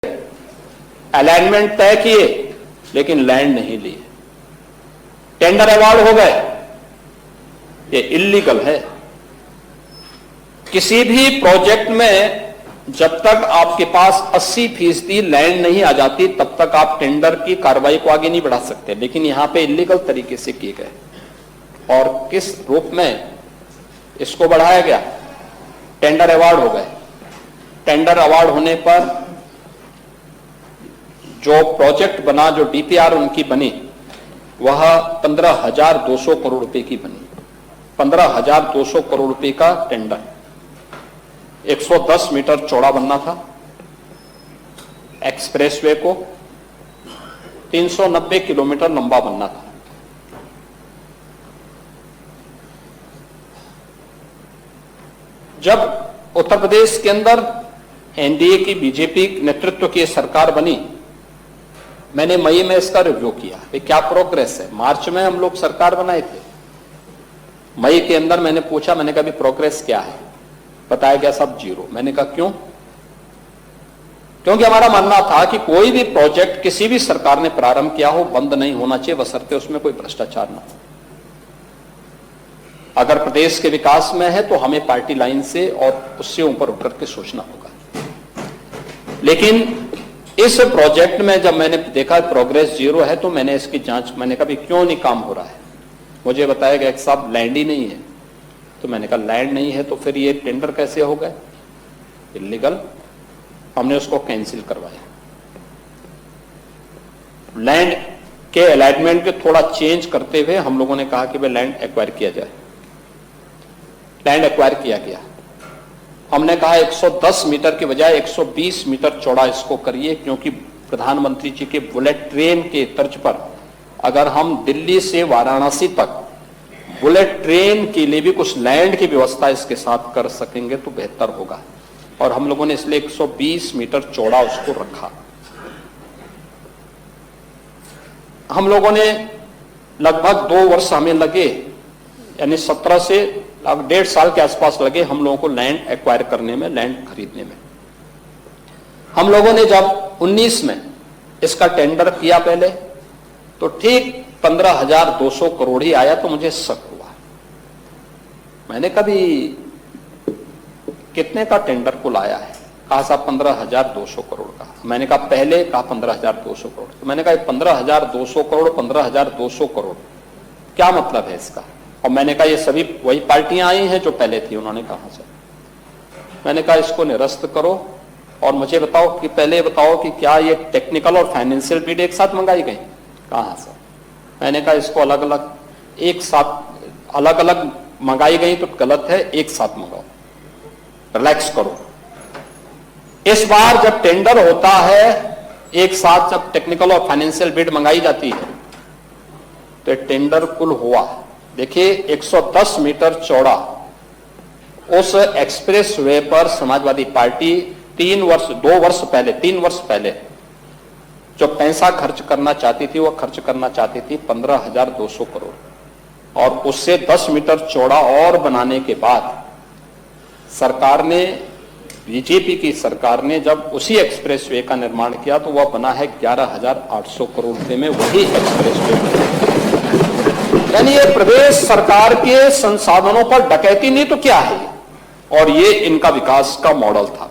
Alignment तय किए लेकिन लैंड नहीं लिए, टेंडर अवार्ड हो गए, ये इल्लीगल है। किसी भी प्रोजेक्ट में जब तक आपके पास 80% लैंड नहीं आ जाती तब तक आप टेंडर की कार्रवाई को आगे नहीं बढ़ा सकते, लेकिन यहां पे इल्लीगल तरीके से किए गए। और किस रूप में इसको बढ़ाया गया? टेंडर अवार्ड हो गए। टेंडर अवार्ड होने पर जो प्रोजेक्ट बना, जो डीपीआर उनकी बनी, वह 15,200 करोड़ रुपए की बनी। 15,200 करोड़ रुपए का टेंडर, 110 मीटर चौड़ा बनना था एक्सप्रेसवे को, 390 किलोमीटर लंबा बनना था। जब उत्तर प्रदेश के अंदर एनडीए की, बीजेपी नेतृत्व की सरकार बनी, मैंने मई में इसका रिव्यू किया कि क्या प्रोग्रेस है। मार्च में हम लोग सरकार बनाए थे, मई के अंदर मैंने पूछा, मैंने कहा भी प्रोग्रेस क्या है? बताया गया सब जीरो। मैंने कहा क्यों? क्योंकि हमारा मानना था कि कोई भी प्रोजेक्ट किसी भी सरकार ने प्रारंभ किया हो बंद नहीं होना चाहिए, बशर्ते उसमें कोई भ्रष्टाचार ना हो। अगर प्रदेश के विकास में है तो हमें पार्टी लाइन से और उससे ऊपर उठ करके सोचना होगा। लेकिन इस प्रोजेक्ट में जब मैंने देखा प्रोग्रेस जीरो है तो मैंने इसकी जांच, मैंने कहा भी क्यों नहीं काम हो रहा है? मुझे बताया गया कि साहब लैंड ही नहीं है। तो मैंने कहा लैंड नहीं है तो फिर ये टेंडर कैसे हो गए? इल्लीगल। हमने उसको कैंसिल करवाया। लैंड के अलाइनमेंट के थोड़ा चेंज करते हुए हम लोगों ने कहा कि भाई लैंड एक्वायर किया जाए। लैंड एक्वायर किया गया। हमने कहा 110 मीटर के बजाय 120 मीटर चौड़ा इसको करिए, क्योंकि प्रधानमंत्री जी के बुलेट ट्रेन के तर्ज पर अगर हम दिल्ली से वाराणसी तक बुलेट ट्रेन के लिए भी कुछ लैंड की व्यवस्था इसके साथ कर सकेंगे तो बेहतर होगा। और हम लोगों ने इसलिए 120 मीटर चौड़ा उसको रखा। हम लोगों ने लगभग 2 वर्ष हमें लगे, यानी 17 से 1.5 साल के आसपास लगे हम लोगों को लैंड एक्वायर करने में, लैंड खरीदने में। हम लोगों ने जब 19 में इसका टेंडर किया पहले, तो ठीक 15,200 करोड़ ही आया, तो मुझे शक हुआ। मैंने कभी कितने का टेंडर कुल आया है? कहा साहब 15,200 करोड़ का। मैंने कहा पहले, कहा 15,200 करोड़। तो मैंने कहा 15,200 करोड़, 15,200 करोड़ क्या मतलब है इसका? और मैंने कहा ये सभी वही पार्टियां आई हैं जो पहले थी। उन्होंने कहा सर। मैंने कहा इसको निरस्त करो और मुझे बताओ कि पहले बताओ कि क्या ये टेक्निकल और फाइनेंशियल बिड एक साथ मंगाई गई? कहा सर। मैंने कहा इसको अलग अलग, एक साथ अलग अलग मंगाई गई तो गलत है, एक साथ मंगाओ, रिलैक्स करो। इस बार जब टेंडर होता है एक साथ, जब टेक्निकल और फाइनेंशियल बिड मंगाई जाती है तो टेंडर कुल हुआ, देखिए 110 मीटर चौड़ा उस एक्सप्रेस वे पर समाजवादी पार्टी 3 वर्ष पहले जो पैसा खर्च करना चाहती थी, वह खर्च करना चाहती थी 15,200 करोड़। और उससे 10 मीटर चौड़ा और बनाने के बाद सरकार ने, बीजेपी की सरकार ने जब उसी एक्सप्रेस वे का निर्माण किया तो वह बना है 11,800 करोड़ रुपए में, वही एक्सप्रेस वे। यानी ये प्रदेश सरकार के संसाधनों पर डकैती नहीं तो क्या है? और ये इनका विकास का मॉडल था।